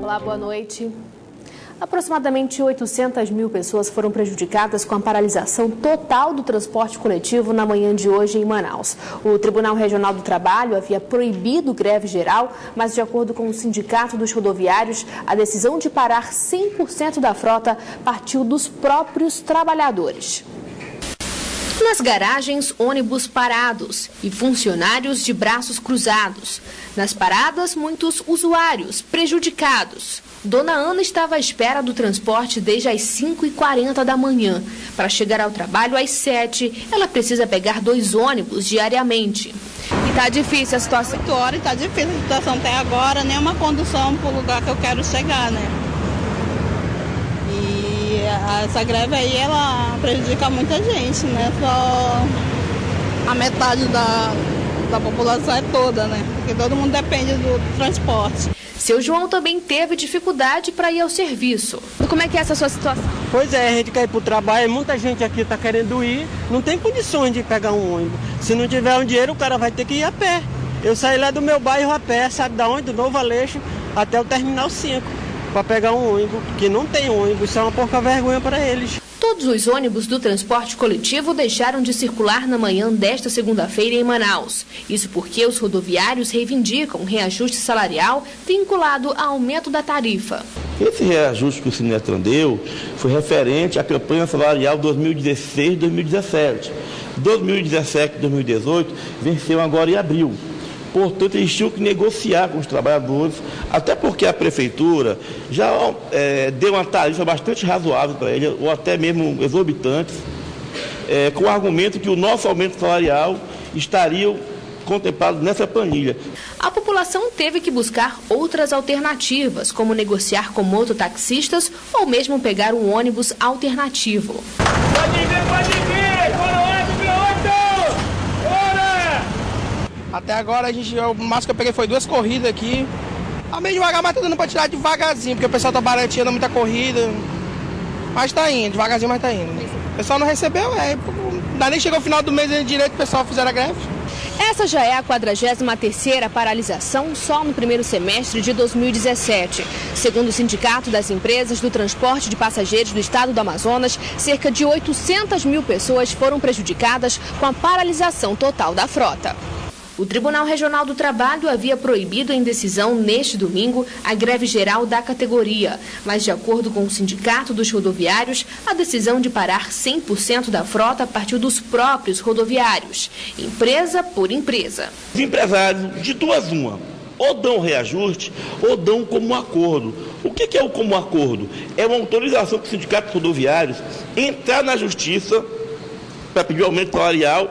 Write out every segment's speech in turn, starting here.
Olá, boa noite. Aproximadamente 800 mil pessoas foram prejudicadas com a paralisação total do transporte coletivo na manhã de hoje em Manaus. O Tribunal Regional do Trabalho havia proibido greve geral, mas de acordo com o Sindicato dos Rodoviários, a decisão de parar 100% da frota partiu dos próprios trabalhadores. Nas garagens, ônibus parados e funcionários de braços cruzados. Nas paradas, muitos usuários prejudicados. Dona Ana estava à espera do transporte desde as 5h40 da manhã. Para chegar ao trabalho às 7h, ela precisa pegar 2 ônibus diariamente. E está difícil a situação? 8 horas, está difícil a situação até agora, nenhuma condução para o lugar que eu quero chegar, né? E essa greve aí, ela prejudica muita gente, né? Só a metade da população é toda, né? Porque todo mundo depende do transporte. Seu João também teve dificuldade para ir ao serviço. Como é que é essa sua situação? Pois é, a gente quer ir para o trabalho, muita gente aqui está querendo ir, não tem condições de pegar um ônibus. Se não tiver um dinheiro, o cara vai ter que ir a pé. Eu saí lá do meu bairro a pé, sabe da onde? Do Novo Aleixo até o Terminal 5, para pegar um ônibus, que não tem ônibus, isso é uma pouca vergonha para eles. Todos os ônibus do transporte coletivo deixaram de circular na manhã desta segunda-feira em Manaus. Isso porque os rodoviários reivindicam um reajuste salarial vinculado ao aumento da tarifa. Esse reajuste que o Sinetran deu foi referente à campanha salarial 2016-2017. 2017 e 2018 venceu agora em abril. Portanto, eles tinham que negociar com os trabalhadores, até porque a prefeitura já deu uma tarifa bastante razoável para eles, ou até mesmo exorbitante, com o argumento que o nosso aumento salarial estaria contemplado nessa planilha. A população teve que buscar outras alternativas, como negociar com mototaxistas ou mesmo pegar um ônibus alternativo. Pode vir, coroado, piloto! Até agora, o máximo que eu peguei foi 2 corridas aqui. Tá meio devagar, mas tá dando pra tirar devagarzinho, porque o pessoal tá barateando muita corrida. Mas tá indo, devagarzinho, mas tá indo. O pessoal não recebeu, ainda nem chegou o final do mês direito, o pessoal fizeram a greve. Essa já é a 43ª paralisação só no primeiro semestre de 2017. Segundo o Sindicato das Empresas do Transporte de Passageiros do Estado do Amazonas, cerca de 800 mil pessoas foram prejudicadas com a paralisação total da frota. O Tribunal Regional do Trabalho havia proibido em decisão neste domingo a greve geral da categoria, mas de acordo com o Sindicato dos Rodoviários, a decisão de parar 100% da frota partiu dos próprios rodoviários, empresa por empresa. Os empresários, de duas uma, ou dão reajuste ou dão como um acordo. O que é o como acordo? É uma autorização para os sindicatos rodoviários entrar na justiça para pedir aumento salarial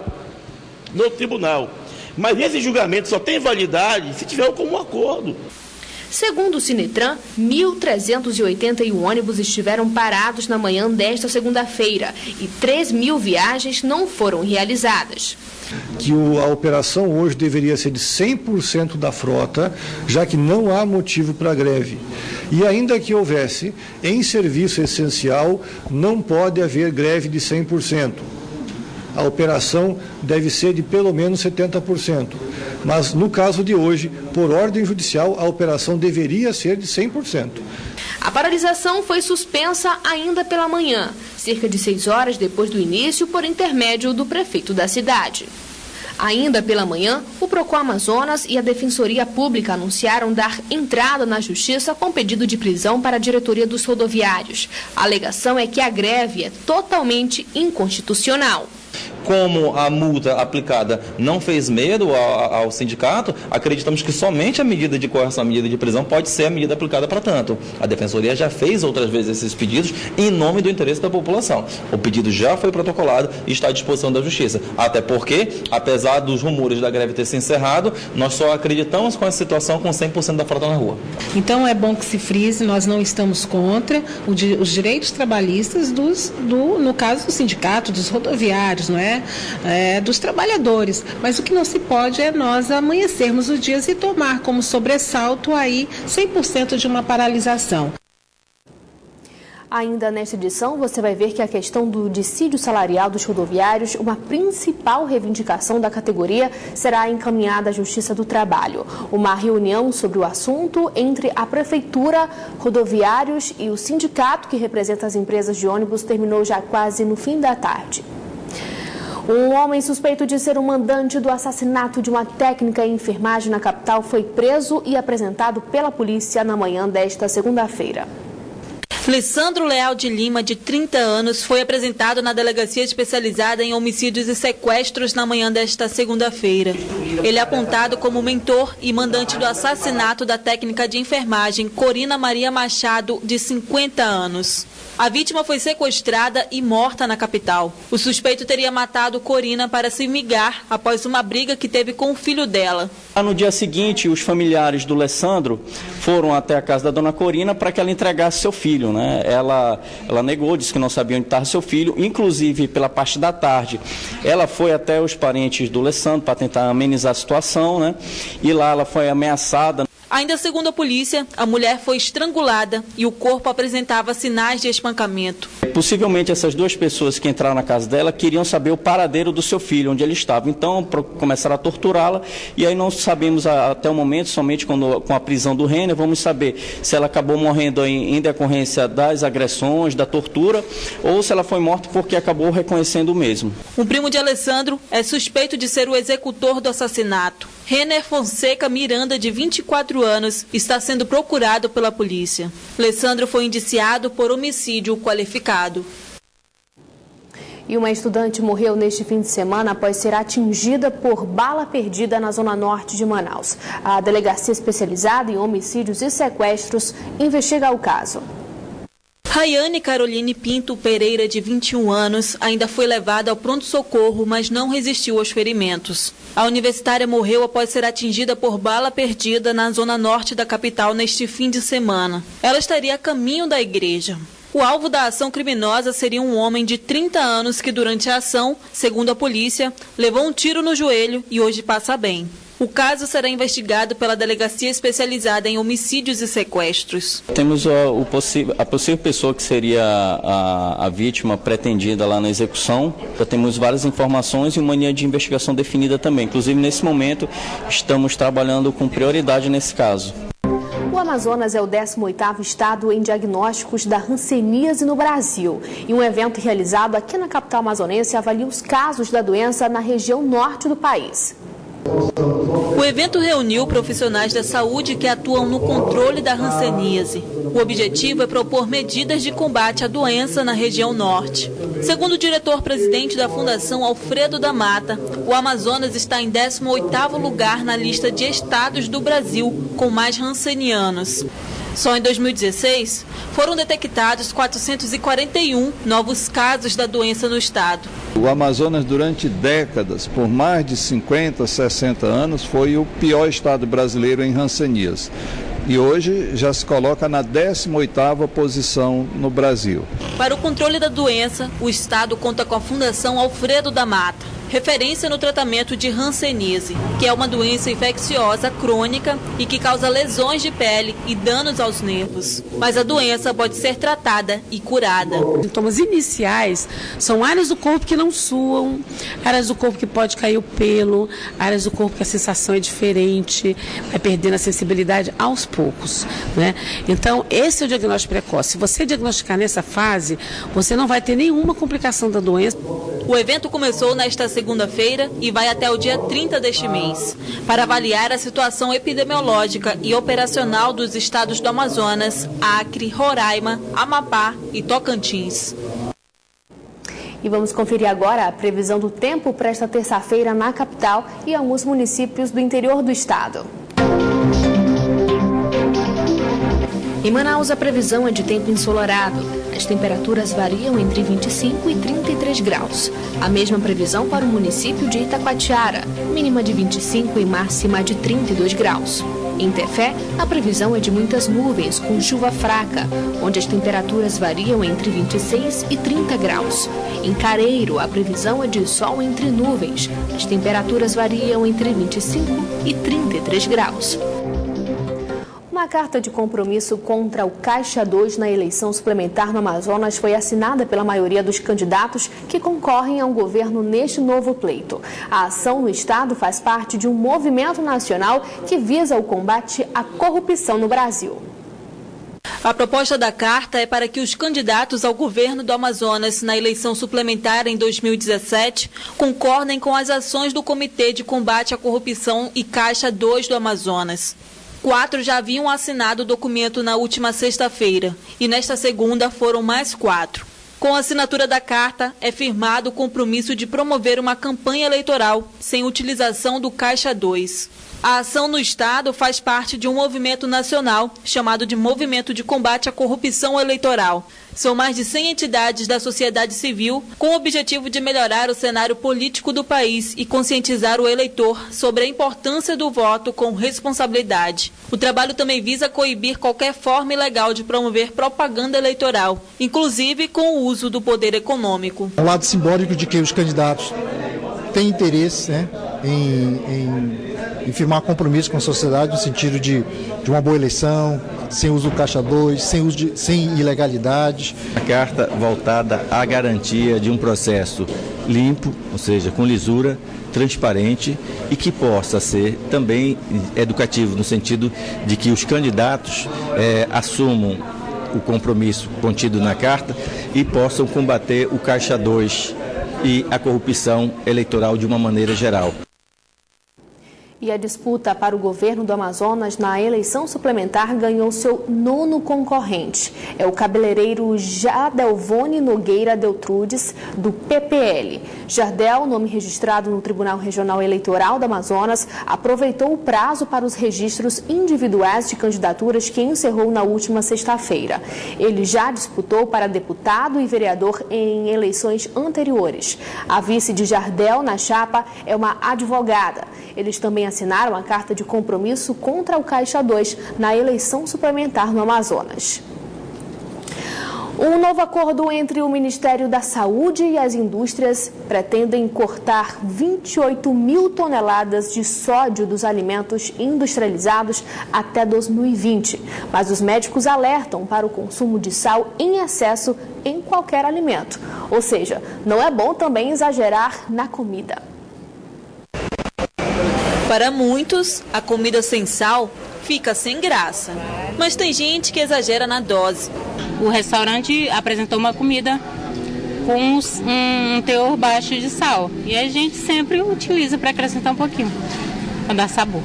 no tribunal. Mas esse julgamento só tem validade se tiver como um acordo. Segundo o Sinetran, 1.381 ônibus estiveram parados na manhã desta segunda-feira e 3.000 viagens não foram realizadas. Que a operação hoje deveria ser de 100% da frota, já que não há motivo para greve. E ainda que houvesse, em serviço essencial, não pode haver greve de 100%. A operação deve ser de pelo menos 70%. Mas, no caso de hoje, por ordem judicial, a operação deveria ser de 100%. A paralisação foi suspensa ainda pela manhã, cerca de 6 horas depois do início, por intermédio do prefeito da cidade. Ainda pela manhã, o Procon Amazonas e a Defensoria Pública anunciaram dar entrada na Justiça com pedido de prisão para a diretoria dos rodoviários. A alegação é que a greve é totalmente inconstitucional. Como a multa aplicada não fez medo ao sindicato, acreditamos que somente a medida de coerção, a medida de prisão, pode ser a medida aplicada para tanto. A Defensoria já fez outras vezes esses pedidos em nome do interesse da população. O pedido já foi protocolado e está à disposição da Justiça. Até porque, apesar dos rumores da greve ter se encerrado, nós só acreditamos com essa situação com 100% da frota na rua. Então é bom que se frise, nós não estamos contra os direitos trabalhistas no caso do sindicato, dos rodoviários, não é? Dos trabalhadores, mas o que não se pode é nós amanhecermos os dias e tomar como sobressalto aí 100% de uma paralisação. Ainda nesta edição, você vai ver que a questão do dissídio salarial dos rodoviários, uma principal reivindicação da categoria, será encaminhada à Justiça do Trabalho. Uma reunião sobre o assunto entre a Prefeitura, rodoviários e o sindicato que representa as empresas de ônibus terminou já quase no fim da tarde. Um homem suspeito de ser o mandante do assassinato de uma técnica em enfermagem na capital foi preso e apresentado pela polícia na manhã desta segunda-feira. Lessandro Leal de Lima, de 30 anos, foi apresentado na Delegacia Especializada em Homicídios e Sequestros na manhã desta segunda-feira. Ele é apontado como mentor e mandante do assassinato da técnica de enfermagem Corina Maria Machado, de 50 anos. A vítima foi sequestrada e morta na capital. O suspeito teria matado Corina para se vingar após uma briga que teve com o filho dela. No dia seguinte, os familiares do Lessandro foram até a casa da dona Corina para que ela entregasse seu filho, né? Ela negou, disse que não sabia onde estava seu filho, inclusive pela parte da tarde. Ela foi até os parentes do Lessandro para tentar amenizar a situação, né? E lá ela foi ameaçada. Ainda segundo a polícia, a mulher foi estrangulada e o corpo apresentava sinais de espancamento. Possivelmente essas duas pessoas que entraram na casa dela queriam saber o paradeiro do seu filho, onde ele estava. Então começaram a torturá-la e aí não sabemos até o momento, somente com a prisão do Renner, vamos saber se ela acabou morrendo em decorrência das agressões, da tortura, ou se ela foi morta porque acabou reconhecendo o mesmo. O primo de Alessandro é suspeito de ser o executor do assassinato. Renner Fonseca Miranda, de 24 anos, está sendo procurado pela polícia. Alessandro foi indiciado por homicídio qualificado. E uma estudante morreu neste fim de semana após ser atingida por bala perdida na zona norte de Manaus. A Delegacia Especializada em Homicídios e Sequestros investiga o caso. Rayane Caroline Pinto Pereira, de 21 anos, ainda foi levada ao pronto-socorro, mas não resistiu aos ferimentos. A universitária morreu após ser atingida por bala perdida na zona norte da capital neste fim de semana. Ela estaria a caminho da igreja. O alvo da ação criminosa seria um homem de 30 anos que, durante a ação, segundo a polícia, levou um tiro no joelho e hoje passa bem. O caso será investigado pela Delegacia Especializada em Homicídios e Sequestros. Temos a possível pessoa que seria a vítima pretendida lá na execução. Já temos várias informações e uma linha de investigação definida também. Inclusive, nesse momento, estamos trabalhando com prioridade nesse caso. O Amazonas é o 18º estado em diagnósticos da hanseníase no Brasil. E um evento realizado aqui na capital amazonense avalia os casos da doença na região norte do país. O evento reuniu profissionais da saúde que atuam no controle da hanseníase. O objetivo é propor medidas de combate à doença na região norte. Segundo o diretor-presidente da Fundação Alfredo da Mata, o Amazonas está em 18º lugar na lista de estados do Brasil com mais hansenianos. Só em 2016, foram detectados 441 novos casos da doença no estado. O Amazonas, durante décadas, por mais de 50, 60 anos, foi o pior estado brasileiro em hanseníase. E hoje já se coloca na 18ª posição no Brasil. Para o controle da doença, o estado conta com a Fundação Alfredo da Mata, referência no tratamento de hanseníase, que é uma doença infecciosa crônica e que causa lesões de pele e danos aos nervos. Mas a doença pode ser tratada e curada. Os sintomas iniciais são áreas do corpo que não suam, áreas do corpo que pode cair o pelo, áreas do corpo que a sensação é diferente, vai perdendo a sensibilidade aos poucos, né? Então, esse é o diagnóstico precoce. Se você diagnosticar nessa fase, você não vai ter nenhuma complicação da doença. O evento começou nesta segunda-feira e vai até o dia 30 deste mês, para avaliar a situação epidemiológica e operacional dos estados do Amazonas, Acre, Roraima, Amapá e Tocantins. E vamos conferir agora a previsão do tempo para esta terça-feira na capital e alguns municípios do interior do estado. Em Manaus, a previsão é de tempo ensolarado. As temperaturas variam entre 25 e 33 graus. A mesma previsão para o município de Itacoatiara, mínima de 25 e máxima de 32 graus. Em Tefé, a previsão é de muitas nuvens, com chuva fraca, onde as temperaturas variam entre 26 e 30 graus. Em Careiro, a previsão é de sol entre nuvens. As temperaturas variam entre 25 e 33 graus. Uma A carta de compromisso contra o Caixa 2 na eleição suplementar no Amazonas foi assinada pela maioria dos candidatos que concorrem ao governo neste novo pleito. A ação no estado faz parte de um movimento nacional que visa o combate à corrupção no Brasil. A proposta da carta é para que os candidatos ao governo do Amazonas na eleição suplementar em 2017 concordem com as ações do Comitê de Combate à Corrupção e Caixa 2 do Amazonas. 4 já haviam assinado o documento na última sexta-feira e nesta segunda foram mais 4. Com a assinatura da carta, é firmado o compromisso de promover uma campanha eleitoral sem utilização do Caixa 2. A ação no estado faz parte de um movimento nacional chamado de Movimento de Combate à Corrupção Eleitoral. São mais de 100 entidades da sociedade civil com o objetivo de melhorar o cenário político do país e conscientizar o eleitor sobre a importância do voto com responsabilidade. O trabalho também visa coibir qualquer forma ilegal de promover propaganda eleitoral, inclusive com o uso do poder econômico. É o lado simbólico de que os candidatos têm interesse, né, em firmar compromisso com a sociedade no sentido de uma boa eleição, sem uso do Caixa 2, sem ilegalidades. A carta voltada à garantia de um processo limpo, ou seja, com lisura, transparente e que possa ser também educativo, no sentido de que os candidatos assumam o compromisso contido na carta e possam combater o Caixa 2 e a corrupção eleitoral de uma maneira geral. E a disputa para o governo do Amazonas na eleição suplementar ganhou seu 9º concorrente. É o cabeleireiro Jadelvone Nogueira Deltrudes, do PPL. Jardel, nome registrado no Tribunal Regional Eleitoral do Amazonas, aproveitou o prazo para os registros individuais de candidaturas que encerrou na última sexta-feira. Ele já disputou para deputado e vereador em eleições anteriores. A vice de Jardel na chapa é uma advogada. Eles também assinaram a carta de compromisso contra o Caixa 2 na eleição suplementar no Amazonas. Um novo acordo entre o Ministério da Saúde e as indústrias pretendem cortar 28 mil toneladas de sódio dos alimentos industrializados até 2020. Mas os médicos alertam para o consumo de sal em excesso em qualquer alimento. Ou seja, não é bom também exagerar na comida. Para muitos, a comida sem sal fica sem graça. Mas tem gente que exagera na dose. O restaurante apresentou uma comida com um teor baixo de sal. E a gente sempre utiliza para acrescentar um pouquinho, para dar sabor.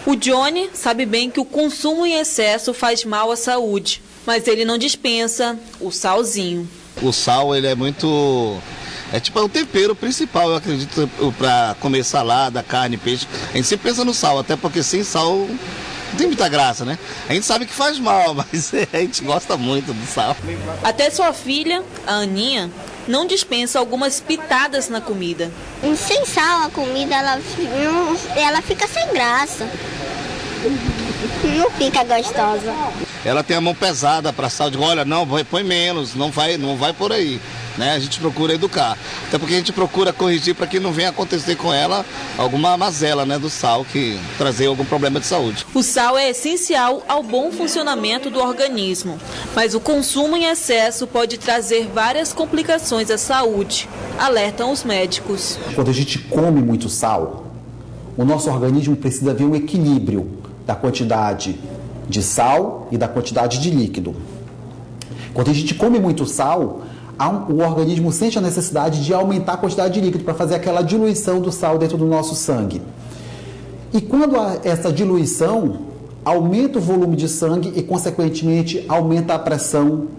O Johnny sabe bem que o consumo em excesso faz mal à saúde. Mas ele não dispensa o salzinho. O sal, ele é muito... É tipo o tempero principal, eu acredito, para comer salada, carne, peixe. A gente sempre pensa no sal, até porque sem sal não tem muita graça, né? A gente sabe que faz mal, mas a gente gosta muito do sal. Até sua filha, a Aninha, não dispensa algumas pitadas na comida. Sem sal, a comida ela fica sem graça. Não fica gostosa. Ela tem a mão pesada para sal, digo, olha, não, põe menos, não vai por aí. Né? A gente procura educar, até porque a gente procura corrigir para que não venha acontecer com ela alguma mazela, né, do sal, que trazer algum problema de saúde. O sal é essencial ao bom funcionamento do organismo, mas o consumo em excesso pode trazer várias complicações à saúde, alertam os médicos. Quando a gente come muito sal, o nosso organismo precisa ver um equilíbrio da quantidade de sal e da quantidade de líquido. Quando a gente come muito sal, o organismo sente a necessidade de aumentar a quantidade de líquido para fazer aquela diluição do sal dentro do nosso sangue. E quando há essa diluição, aumenta o volume de sangue e, consequentemente, aumenta a pressão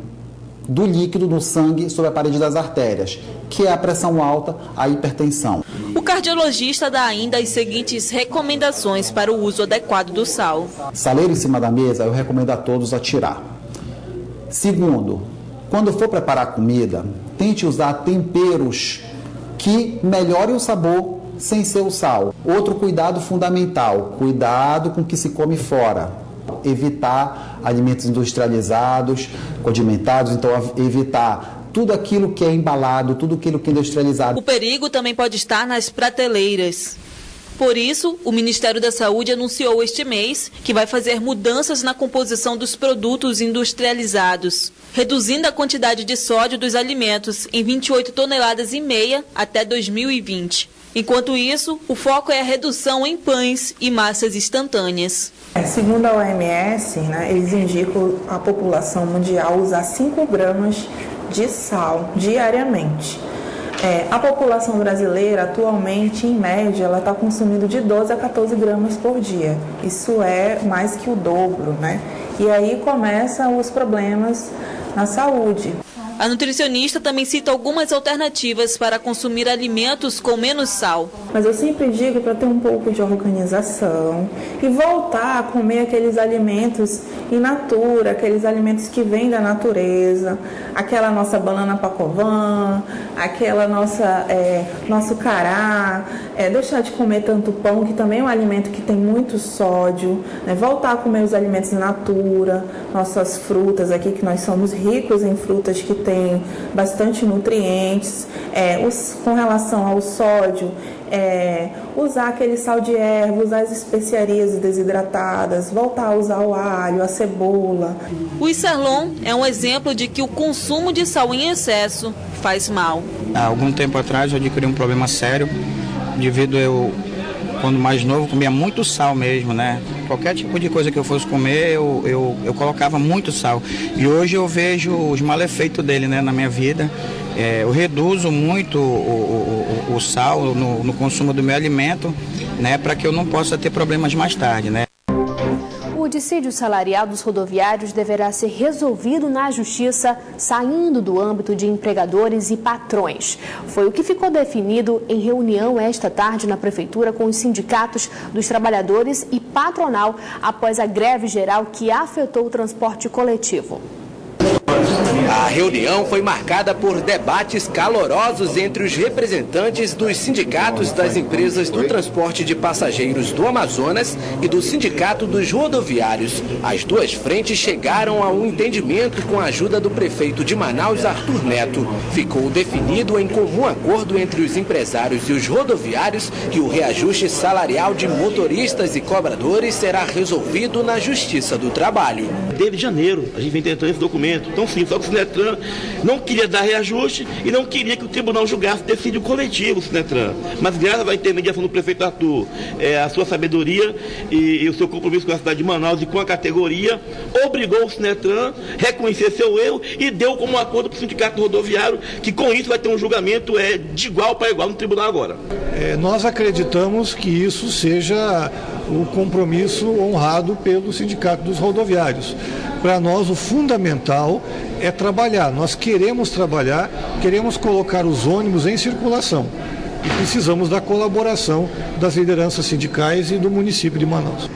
do líquido no sangue sobre a parede das artérias, que é a pressão alta, a hipertensão. O cardiologista dá ainda as seguintes recomendações para o uso adequado do sal. Saleiro em cima da mesa, eu recomendo a todos a tirar. Segundo, quando for preparar comida, tente usar temperos que melhorem o sabor sem ser o sal. Outro cuidado fundamental, cuidado com o que se come fora. Evitar alimentos industrializados, condimentados, então evitar tudo aquilo que é embalado, tudo aquilo que é industrializado. O perigo também pode estar nas prateleiras. Por isso, o Ministério da Saúde anunciou este mês que vai fazer mudanças na composição dos produtos industrializados, reduzindo a quantidade de sódio dos alimentos em 28,5 toneladas até 2020. Enquanto isso, o foco é a redução em pães e massas instantâneas. Segundo a OMS, eles indicam a população mundial usar 5 gramas de sal diariamente. A população brasileira, atualmente, em média, ela está consumindo de 12 a 14 gramas por dia. Isso é mais que o dobro, E aí começam os problemas na saúde. A nutricionista também cita algumas alternativas para consumir alimentos com menos sal. Mas eu sempre digo para ter um pouco de organização e voltar a comer aqueles alimentos in natura, aqueles alimentos que vêm da natureza, aquela nossa banana pacovan, aquela nosso cará, deixar de comer tanto pão, que também é um alimento que tem muito sódio, voltar a comer os alimentos in natura, nossas frutas aqui, que nós somos ricos em frutas que tem bastante nutrientes, com relação ao sódio, usar aquele sal de erva, usar as especiarias desidratadas, voltar a usar o alho, a cebola. O Isarlon é um exemplo de que o consumo de sal em excesso faz mal. Há algum tempo atrás eu adquiri um problema sério, devido quando mais novo, comia muito sal mesmo, Qualquer tipo de coisa que eu fosse comer, eu colocava muito sal. E hoje eu vejo os malefeitos dele, na minha vida. Eu reduzo muito o sal no consumo do meu alimento, para que eu não possa ter problemas mais tarde, O dissídio salarial dos rodoviários deverá ser resolvido na Justiça, saindo do âmbito de empregadores e patrões. Foi o que ficou definido em reunião esta tarde na Prefeitura com os sindicatos dos trabalhadores e patronal após a greve geral que afetou o transporte coletivo. A reunião foi marcada por debates calorosos entre os representantes dos sindicatos das empresas do transporte de passageiros do Amazonas e do Sindicato dos Rodoviários. As duas frentes chegaram a um entendimento com a ajuda do prefeito de Manaus, Arthur Neto. Ficou definido em comum acordo entre os empresários e os rodoviários que o reajuste salarial de motoristas e cobradores será resolvido na Justiça do Trabalho. Desde janeiro, a gente vem tentando esse documento. Então, sim, só que o Sinetran não queria dar reajuste e não queria que o tribunal julgasse decídio coletivo, o Sinetran. Mas graças à intermediação do prefeito Arthur, a sua sabedoria e o seu compromisso com a cidade de Manaus e com a categoria, obrigou o Sinetran a reconhecer seu erro e deu como um acordo para o sindicato rodoviário que com isso vai ter um julgamento de igual para igual no tribunal agora. Nós acreditamos que isso seja o compromisso honrado pelo Sindicato dos Rodoviários. Para nós, o fundamental é trabalhar. Nós queremos trabalhar, queremos colocar os ônibus em circulação. E precisamos da colaboração das lideranças sindicais e do município de Manaus.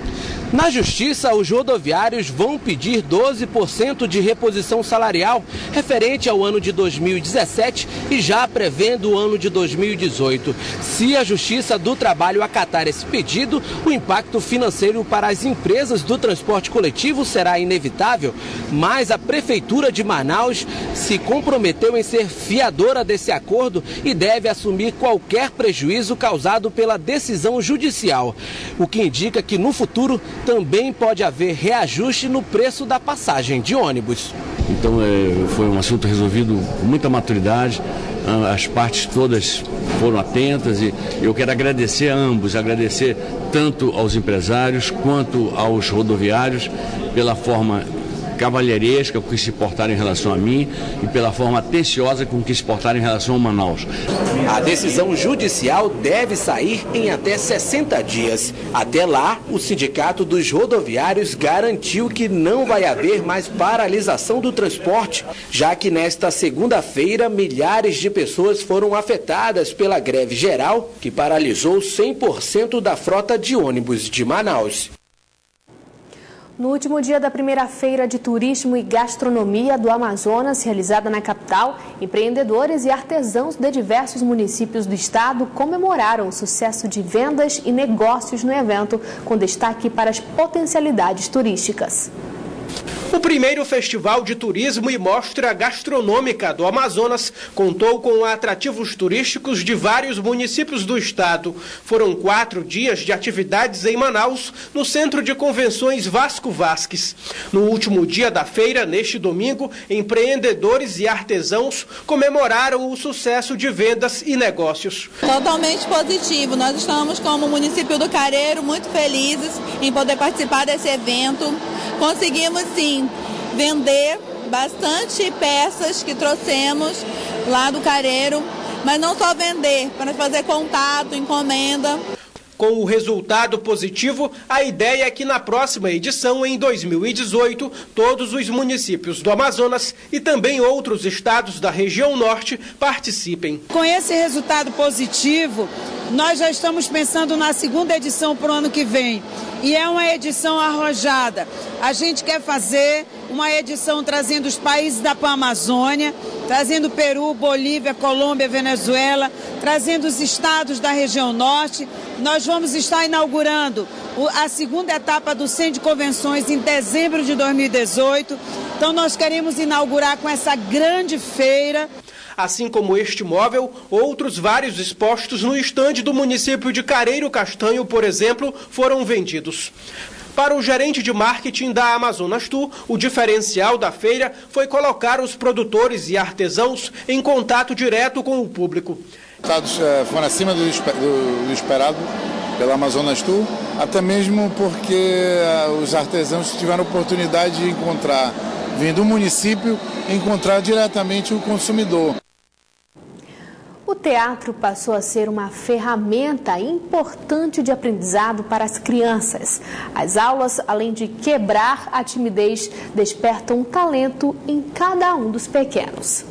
Na Justiça, os rodoviários vão pedir 12% de reposição salarial referente ao ano de 2017 e já prevendo o ano de 2018. Se a Justiça do Trabalho acatar esse pedido, o impacto financeiro para as empresas do transporte coletivo será inevitável, mas a Prefeitura de Manaus se comprometeu em ser fiadora desse acordo e deve assumir qualquer prejuízo causado pela decisão judicial, o que indica que no futuro também pode haver reajuste no preço da passagem de ônibus. Então foi um assunto resolvido com muita maturidade, as partes todas foram atentas e eu quero agradecer a ambos, agradecer tanto aos empresários quanto aos rodoviários pela forma cavalheiresca com que se portaram em relação a mim e pela forma atenciosa com que se portaram em relação a Manaus. A decisão judicial deve sair em até 60 dias. Até lá, o Sindicato dos Rodoviários garantiu que não vai haver mais paralisação do transporte, já que nesta segunda-feira milhares de pessoas foram afetadas pela greve geral, que paralisou 100% da frota de ônibus de Manaus. No último dia da primeira feira de turismo e gastronomia do Amazonas, realizada na capital, empreendedores e artesãos de diversos municípios do estado comemoraram o sucesso de vendas e negócios no evento, com destaque para as potencialidades turísticas. O primeiro Festival de Turismo e Mostra Gastronômica do Amazonas contou com atrativos turísticos de vários municípios do estado. Foram 4 dias de atividades em Manaus, no Centro de Convenções Vasco Vasques. No último dia da feira, neste domingo, empreendedores e artesãos comemoraram o sucesso de vendas e negócios. Totalmente positivo. Nós estamos, como município do Careiro, muito felizes em poder participar desse evento. Conseguimos, sim, vender bastante peças que trouxemos lá do Careiro, mas não só vender, para fazer contato, encomenda. Com o resultado positivo, a ideia é que na próxima edição, em 2018, todos os municípios do Amazonas e também outros estados da região norte participem. Com esse resultado positivo, nós já estamos pensando na segunda edição para o ano que vem. E é uma edição arrojada. A gente quer fazer uma edição trazendo os países da Pan-Amazônia, trazendo Peru, Bolívia, Colômbia, Venezuela, trazendo os estados da região norte. Nós vamos estar inaugurando a segunda etapa do Centro de Convenções em dezembro de 2018. Então nós queremos inaugurar com essa grande feira. Assim como este móvel, outros vários expostos no estande do município de Careiro Castanho, por exemplo, foram vendidos. Para o gerente de marketing da Amazonas Tour, o diferencial da feira foi colocar os produtores e artesãos em contato direto com o público. Os resultados foram acima do esperado pela Amazonas Tour, até mesmo porque os artesãos tiveram a oportunidade de encontrar, vindo do município, encontrar diretamente o consumidor. O teatro passou a ser uma ferramenta importante de aprendizado para as crianças. As aulas, além de quebrar a timidez, despertam um talento em cada um dos pequenos.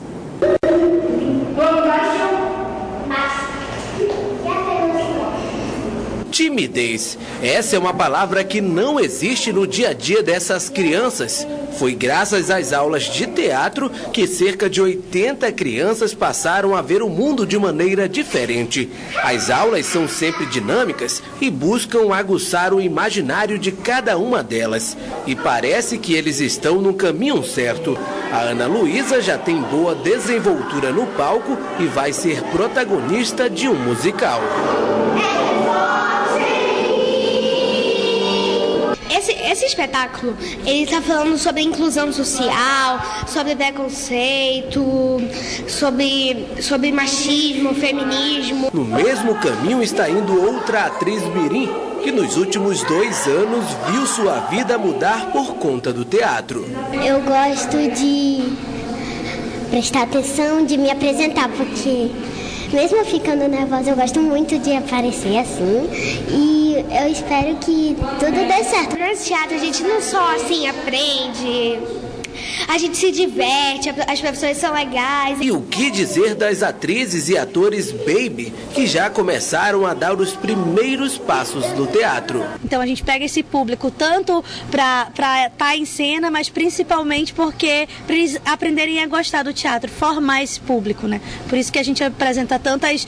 Timidez. Essa é uma palavra que não existe no dia a dia dessas crianças. Foi graças às aulas de teatro que cerca de 80 crianças passaram a ver o mundo de maneira diferente. As aulas são sempre dinâmicas e buscam aguçar o imaginário de cada uma delas. E parece que eles estão no caminho certo. A Ana Luísa já tem boa desenvoltura no palco e vai ser protagonista de um musical. Esse espetáculo, ele está falando sobre inclusão social, sobre preconceito, sobre machismo, feminismo. No mesmo caminho está indo outra atriz mirim, que nos últimos 2 anos viu sua vida mudar por conta do teatro. Eu gosto de prestar atenção, de me apresentar, porque mesmo ficando nervosa, eu gosto muito de aparecer assim. E eu espero que tudo dê certo. No teatro a gente não só assim aprende, a gente se diverte, as professores são legais. E o que dizer das atrizes e atores baby, que já começaram a dar os primeiros passos no teatro? Então a gente pega esse público tanto para estar em cena, mas principalmente porque para eles aprenderem a gostar do teatro, formar esse público, né? Por isso que a gente apresenta tantas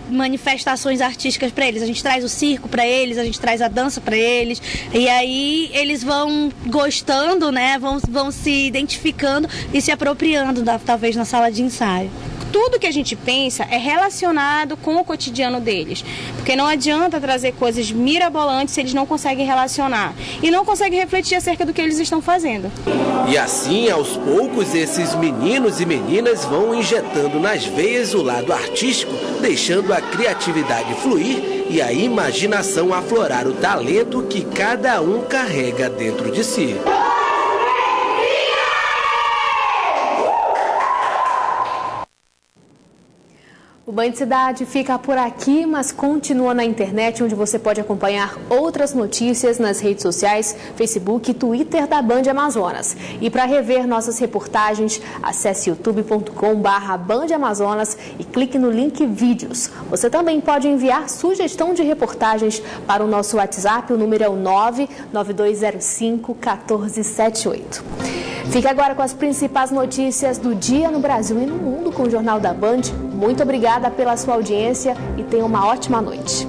manifestações artísticas para eles. A gente traz o circo para eles, a gente traz a dança para eles, e aí eles vão gostando, né? Vão se identificando e se apropriando, talvez, na sala de ensaio. Tudo que a gente pensa é relacionado com o cotidiano deles, porque não adianta trazer coisas mirabolantes se eles não conseguem relacionar e não conseguem refletir acerca do que eles estão fazendo. E assim, aos poucos, esses meninos e meninas vão injetando nas veias o lado artístico, deixando a criatividade fluir e a imaginação aflorar o talento que cada um carrega dentro de si. O Banho de Cidade fica por aqui, mas continua na internet, onde você pode acompanhar outras notícias nas redes sociais, Facebook e Twitter da Band Amazonas. E para rever nossas reportagens, acesse youtube.com/bandamazonas e clique no link vídeos. Você também pode enviar sugestão de reportagens para o nosso WhatsApp, o número é o 992051478. Fica agora com as principais notícias do dia no Brasil e no mundo com o Jornal da Band. Muito obrigada pela sua audiência e tenha uma ótima noite.